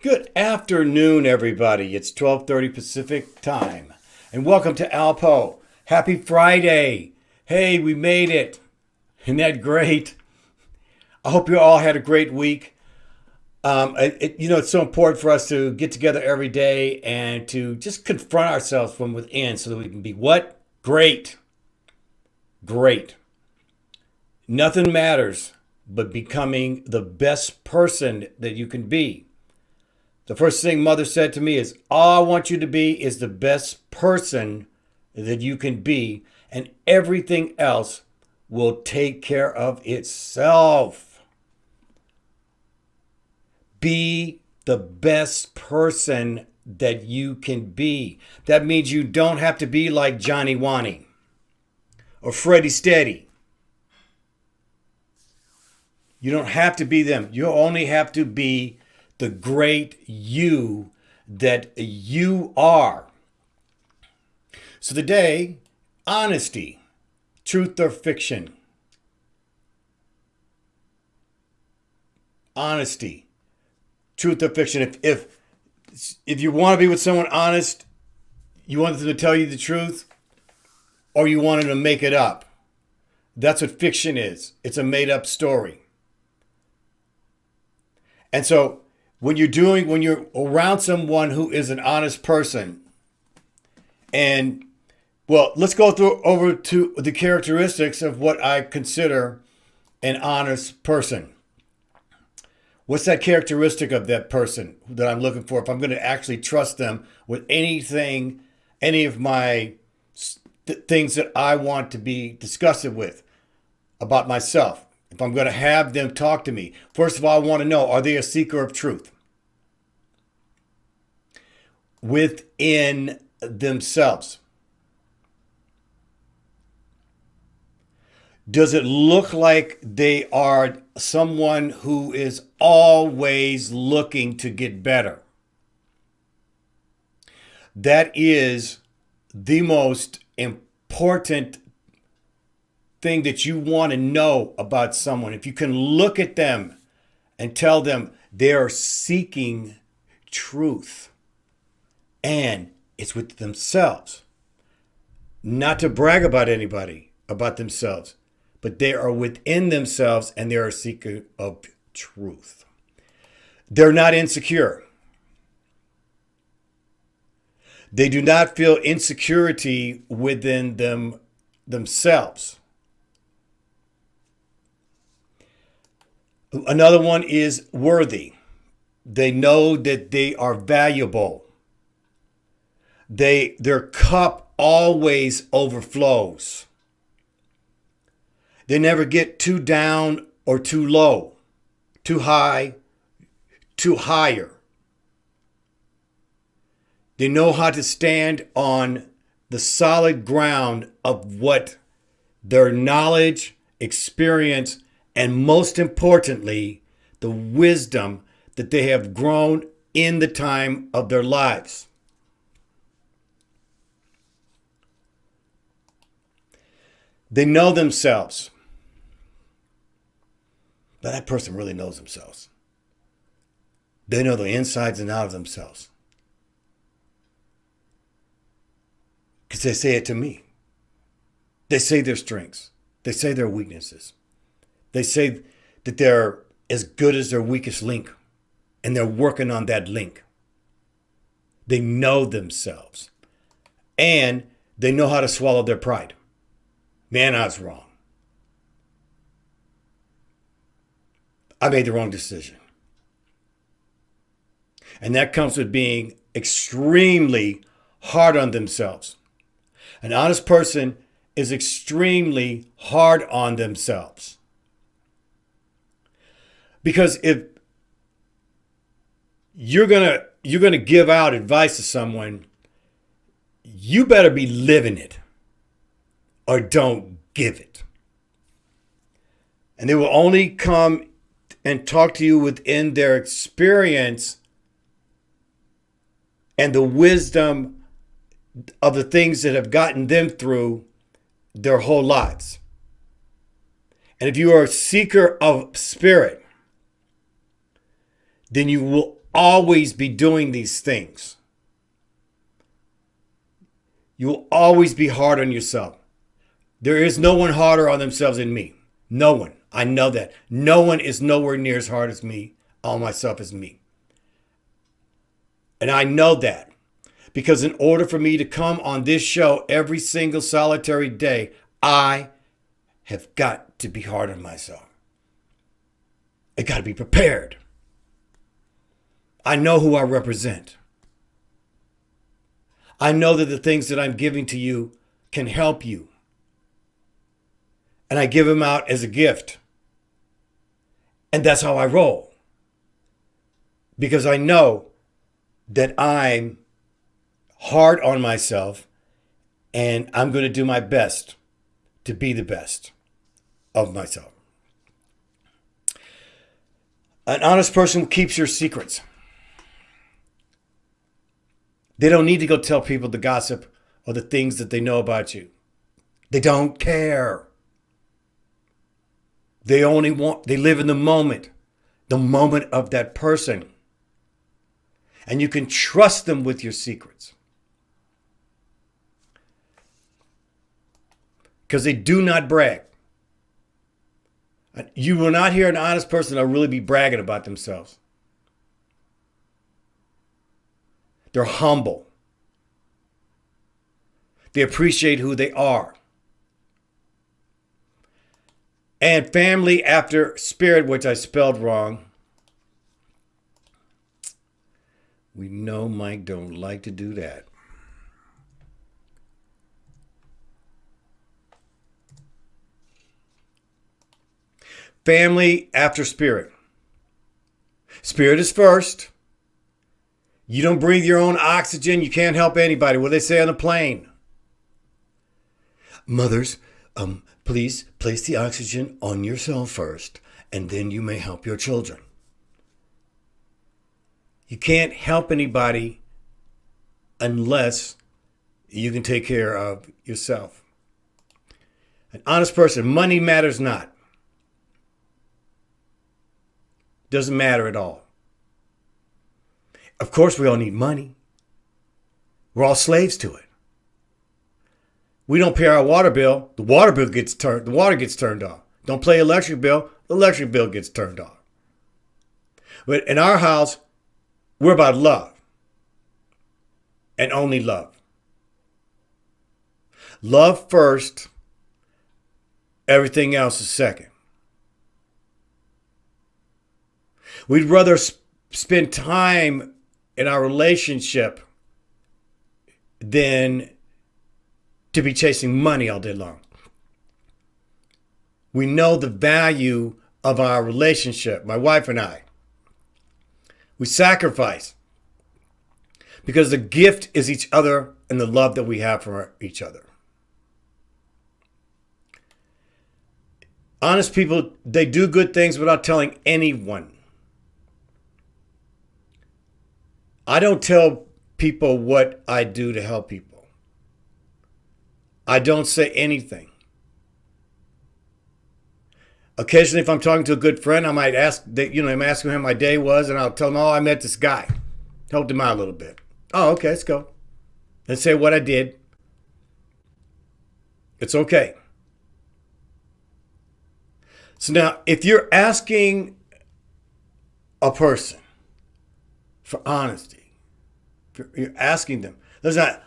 Good afternoon, everybody. It's 12:30 Pacific time, and welcome to ALPOUGH. Happy Friday! Hey, we made it. Isn't that great? I hope you all had a great week. It's so important for us to get together every day and to just confront ourselves from within, so that we can be what? Great. Great. Nothing matters but becoming the best person that you can be. The first thing Mother said to me is, all I want you to be is the best person that you can be, and everything else will take care of itself. Be the best person that you can be. That means you don't have to be like Johnny Wani or Freddie Steady. You don't have to be them. You only have to be the great you that you are. So today, honesty, truth or fiction. Honesty, truth or fiction. If you want to be with someone honest, you want them to tell you the truth, or you want them to make it up. That's what fiction is. It's a made up story. And so when you're around someone who is an honest person, and let's go over to the characteristics of what I consider an honest person. What's that characteristic of that person that I'm looking for if I'm going to actually trust them with anything, any of my things that I want to be discussing with about myself? If I'm going to have them talk to me, first of all, I want to know, are they a seeker of truth within themselves? Does it look like they are someone who is always looking to get better? That is the most important thing that you want to know about someone. If you can look at them and tell them they're seeking truth, and it's with themselves, not to brag about anybody, about themselves, but they are within themselves and they're a seeker of truth. They're not insecure. They do not feel insecurity within themselves. Another one is worthy. They know that they are valuable. Their cup always overflows. They never get too down or too low, too high, too higher. They know how to stand on the solid ground of what their knowledge, experience, and most importantly, the wisdom that they have grown in the time of their lives. They know themselves. But that person really knows themselves. They know the insides and out of themselves. Because they say it to me. They say their strengths. They say their weaknesses. They say that they're as good as their weakest link, and they're working on that link. They know themselves, and they know how to swallow their pride. Man, I was wrong. I made the wrong decision. And that comes with being extremely hard on themselves. An honest person is extremely hard on themselves. Because if you're gonna give out advice to someone, you better be living it or don't give it. And they will only come and talk to you within their experience and the wisdom of the things that have gotten them through their whole lives. And if you are a seeker of spirit, then you will always be doing these things. You will always be hard on yourself. There is no one harder on themselves than me. No one. I know that. No one is nowhere near as hard as me, on myself as me. And I know that because in order for me to come on this show every single solitary day, I have got to be hard on myself. I got to be prepared. I know who I represent. I know that the things that I'm giving to you can help you. And I give them out as a gift. And that's how I roll. Because I know that I'm hard on myself and I'm going to do my best to be the best of myself. An honest person keeps your secrets. They don't need to go tell people the gossip or the things that they know about you. They don't care. They live in the moment of that person. And you can trust them with your secrets. Because they do not brag. You will not hear an honest person that'll really be bragging about themselves. They're humble. They appreciate who they are. And family after spirit, which I spelled wrong. We know Mike don't like to do that. Family after spirit. Spirit is first. You don't breathe your own oxygen. You can't help anybody. What do they say on the plane? Mothers, please place the oxygen on yourself first, and then you may help your children. You can't help anybody unless you can take care of yourself. An honest person, money matters not. Doesn't matter at all. Of course, we all need money. We're all slaves to it. We don't pay our water bill, the water gets turned off. Don't pay electric bill, the electric bill gets turned off. But in our house, we're about love. And only love. Love first, everything else is second. We'd rather spend time in our relationship than to be chasing money all day long. We know the value of our relationship, my wife and I. We sacrifice because the gift is each other and the love that we have for each other. Honest people, they do good things without telling anyone. I don't tell people what I do to help people. I don't say anything. Occasionally, if I'm talking to a good friend, I might ask, I'm asking him how my day was, and I'll tell him, I met this guy. Helped him out a little bit. Oh, okay, let's go. Let's say what I did. It's okay. So now, if you're asking a person for honesty, you're asking them, listen,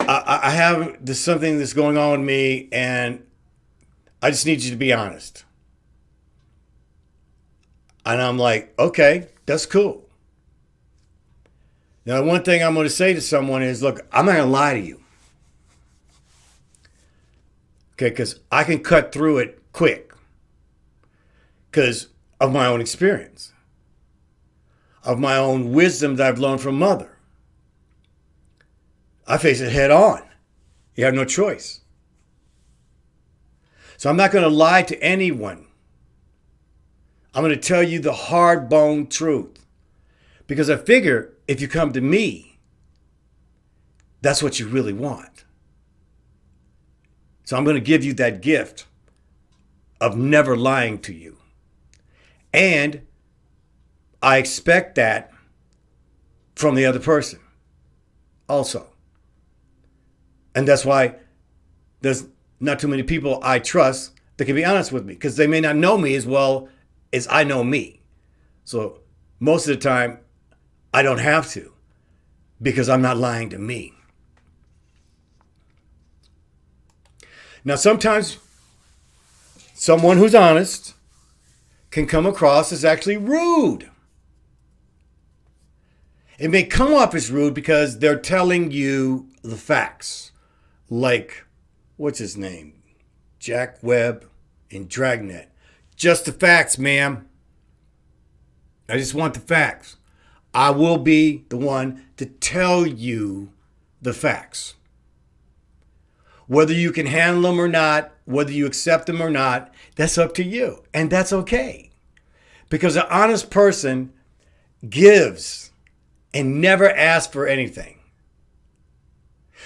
I have something that's going on with me, and I just need you to be honest. And I'm like, okay, that's cool. Now, one thing I'm going to say to someone is, look, I'm not going to lie to you. Okay, because I can cut through it quick because of my own experience, of my own wisdom that I've learned from Mother. I face it head on. You have no choice. So I'm not going to lie to anyone. I'm going to tell you the hard-boned truth. Because I figure if you come to me, that's what you really want. So I'm going to give you that gift of never lying to you. And I expect that from the other person also. And that's why there's not too many people I trust that can be honest with me, because they may not know me as well as I know me. So most of the time, I don't have to, because I'm not lying to me. Now, sometimes someone who's honest can come across as actually rude. It may come off as rude because they're telling you the facts. Like, what's his name? Jack Webb in Dragnet. Just the facts, ma'am. I just want the facts. I will be the one to tell you the facts. Whether you can handle them or not, whether you accept them or not, that's up to you. And that's okay. Because an honest person gives and never asks for anything.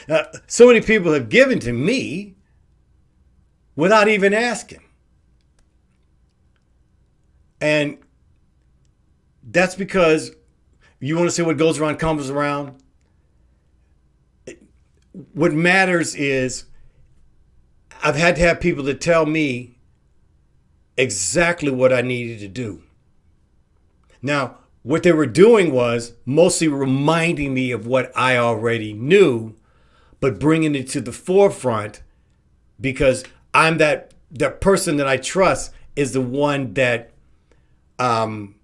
Now, so many people have given to me without even asking. And that's because you want to say what goes around comes around. What matters is I've had to have people that tell me exactly what I needed to do. Now, what they were doing was mostly reminding me of what I already knew, but bringing it to the forefront, because I'm that person that I trust is the one that I'm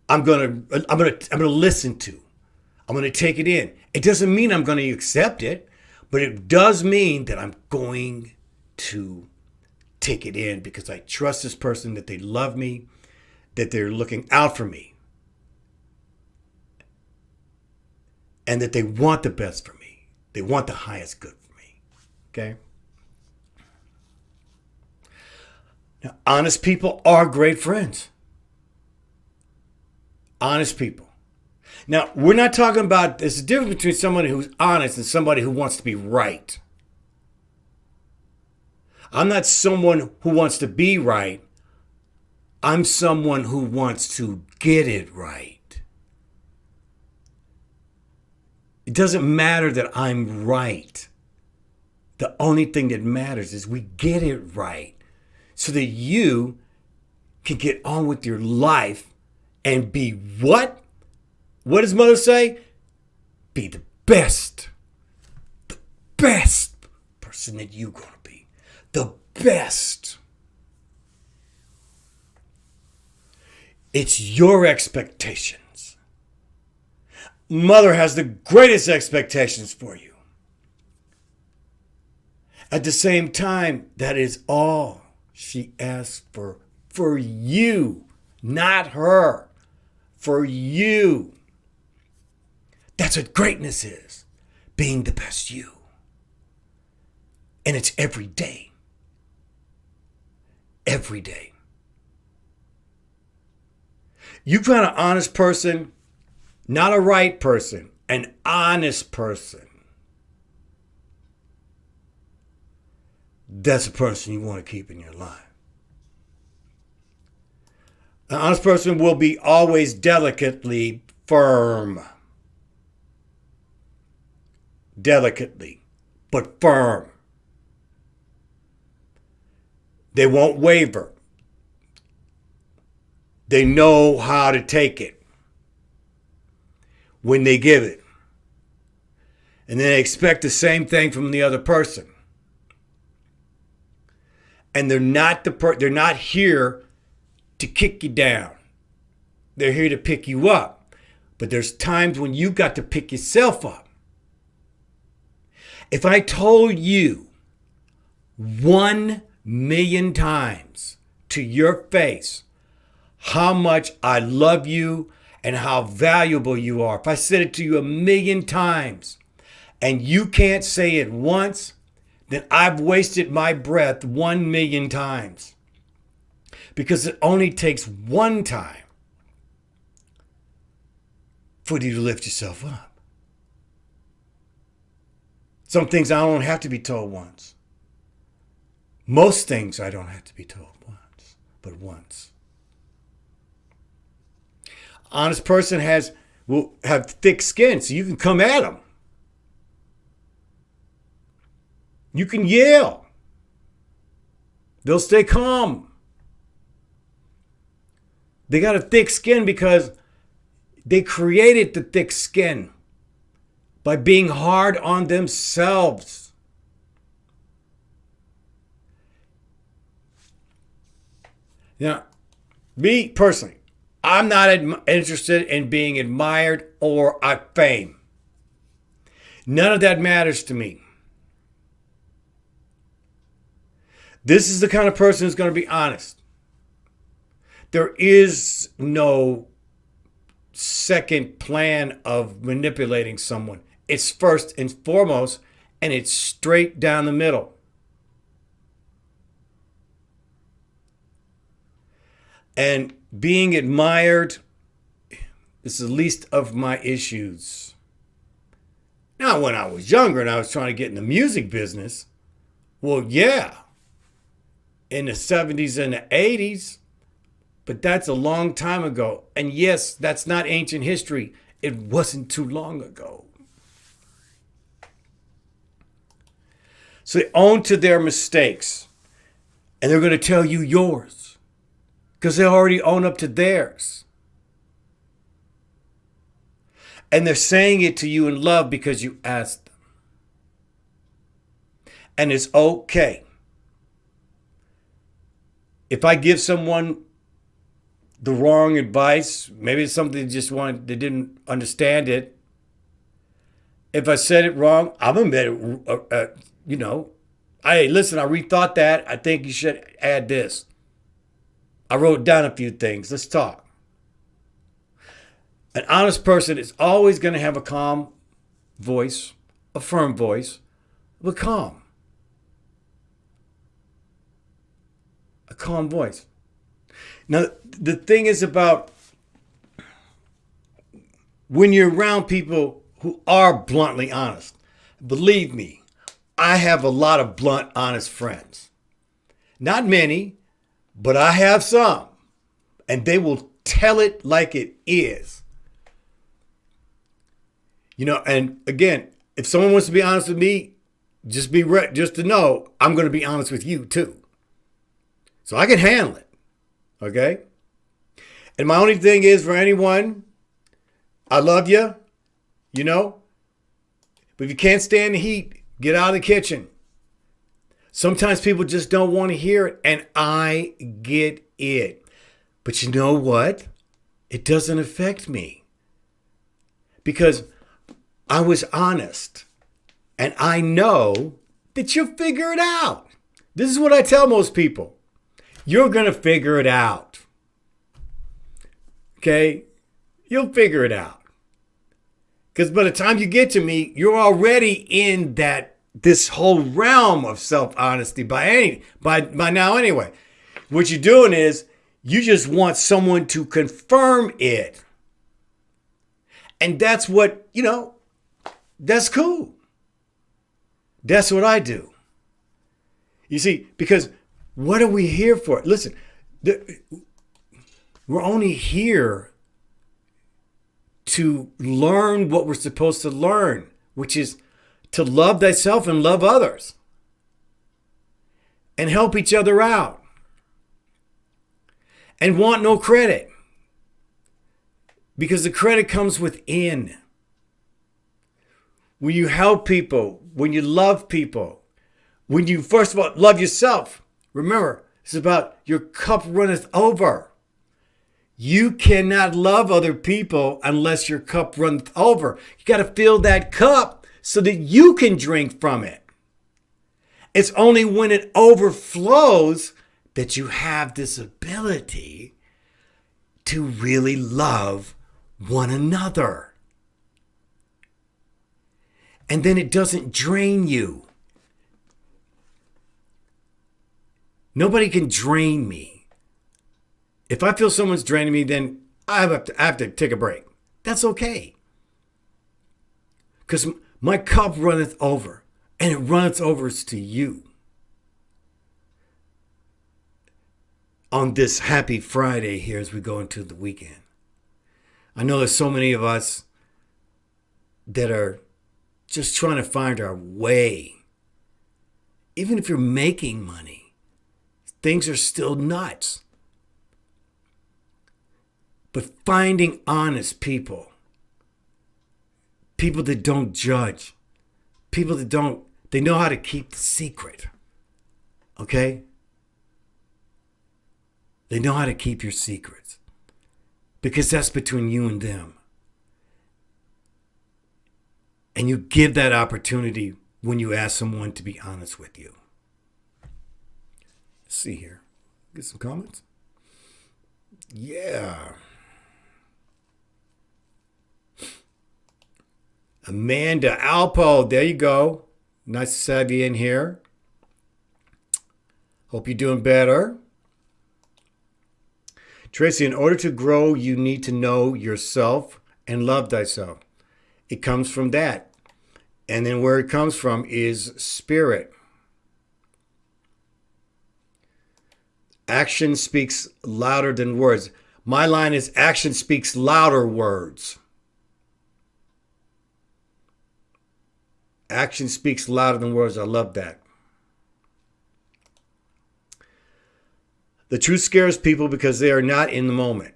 gonna listen to. I'm gonna take it in. It doesn't mean I'm gonna accept it, but it does mean that I'm going to take it in because I trust this person, that they love me, that they're looking out for me, and that they want the best for me. They want the highest good for me. Okay? Now, honest people are great friends. Honest people. Now, we're not talking about, there's a difference between somebody who's honest and somebody who wants to be right. I'm not someone who wants to be right. I'm someone who wants to get it right. It doesn't matter that I'm right. The only thing that matters is we get it right so that you can get on with your life and be what? What does Mother say? Be the best person that you're going to be. The best. It's your expectations. Mother has the greatest expectations for you. At the same time, that is all she asks for you, not her, for you. That's what greatness is, being the best you. And it's every day. Every day. You find an honest person, not a right person, an honest person. That's a person you want to keep in your life. An honest person will be always delicately firm. Delicately, but firm. They won't waver. They know how to take it when they give it. And then they expect the same thing from the other person. And they're not they're not here to kick you down. They're here to pick you up. But there's times when you got to pick yourself up. If I told you 1,000,000 times to your face how much I love you and how valuable you are, if I said it to you 1,000,000 times and you can't say it once, then I've wasted my breath 1,000,000 times. Because it only takes one time for you to lift yourself up. Some things I don't have to be told once. Most things I don't have to be told once, but once. Honest person has will have thick skin so you can come at them. You can yell. They'll stay calm. They got a thick skin because they created the thick skin by being hard on themselves. Now, me personally, I'm not interested in being admired or fame. None of that matters to me. This is the kind of person who's going to be honest. There is no second plan of manipulating someone. It's first and foremost, and it's straight down the middle. And being admired is the least of my issues. Now, when I was younger and I was trying to get in the music business, well, yeah, in the 70s and the 80s, but that's a long time ago. And yes, that's not ancient history. It wasn't too long ago. So they own to their mistakes, and they're going to tell you yours because they already own up to theirs. And they're saying it to you in love because you asked them. And it's okay. If I give someone the wrong advice, maybe it's something they didn't understand it. If I said it wrong, I'm admit it. Hey, listen, I rethought that. I think you should add this. I wrote down a few things. Let's talk. An honest person is always going to have a calm voice, a firm voice, but calm. A calm voice. Now, the thing is about when you're around people who are bluntly honest, believe me, I have a lot of blunt, honest friends. Not many, but I have some. And they will tell it like it is. And again, if someone wants to be honest with me, just to know, I'm going to be honest with you too. So I can handle it. Okay? And my only thing is for anyone, I love you, but if you can't stand the heat, get out of the kitchen. Sometimes people just don't want to hear it, and I get it. But you know what? It doesn't affect me because I was honest, and I know that you'll figure it out. This is what I tell most people. You're going to figure it out. Okay? You'll figure it out. Because by the time you get to me, you're already in this whole realm of self-honesty by now anyway. What you're doing is you just want someone to confirm it. And that's what, that's cool. That's what I do. You see, because what are we here for? Listen, we're only here to learn what we're supposed to learn, which is to love thyself and love others and help each other out and want no credit because the credit comes within. When you help people, when you love people, when you first of all love yourself, remember, it's about your cup runneth over. You cannot love other people unless your cup runneth over. You got to fill that cup so that you can drink from it. It's only when it overflows that you have this ability to really love one another. And then it doesn't drain you. Nobody can drain me. If I feel someone's draining me, then I have to take a break. That's okay. Because my cup runneth over, and it runneth over to you. On this happy Friday here as we go into the weekend, I know there's so many of us that are just trying to find our way. Even if you're making money, things are still nuts. But finding honest people, people that don't judge, people that they know how to keep the secret. Okay? They know how to keep your secrets because that's between you and them. And you give that opportunity when you ask someone to be honest with you. Let's see here. Get some comments. Yeah. Amanda ALPOUGH, there you go. Nice to have you in here. Hope you're doing better. Tracy, in order to grow, you need to know yourself and love thyself. It comes from that. And then where it comes from is spirit. Action speaks louder than words. My line is action speaks louder words. Action speaks louder than words. I love that. The truth scares people because they are not in the moment.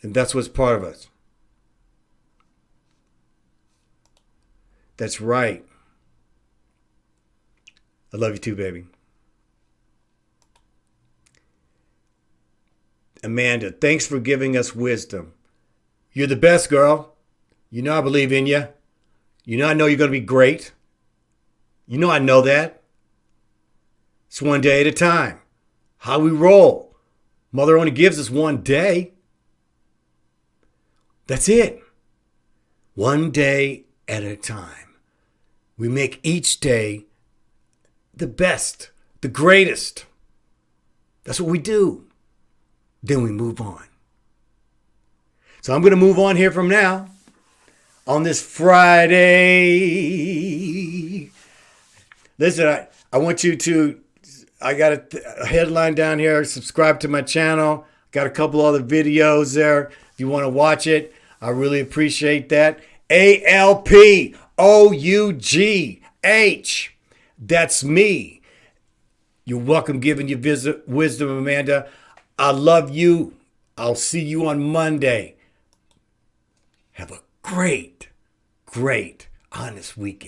And that's what's part of us. That's right. I love you too, baby. Amanda, thanks for giving us wisdom. You're the best, girl. You know I believe in you. You know I know you're going to be great. You know I know that. It's one day at a time. How we roll. Mother only gives us one day. That's it. One day at a time. We make each day the best, the greatest. That's what we do. Then we move on. So I'm going to move on here from now. On this Friday. Listen, I want you to, I got a headline down here. Subscribe to my channel. Got a couple other videos there. If you want to watch it, I really appreciate that. ALPOUGH. That's me. You're welcome giving your wisdom, Amanda. I love you. I'll see you on Monday. Have a great, honest weekend.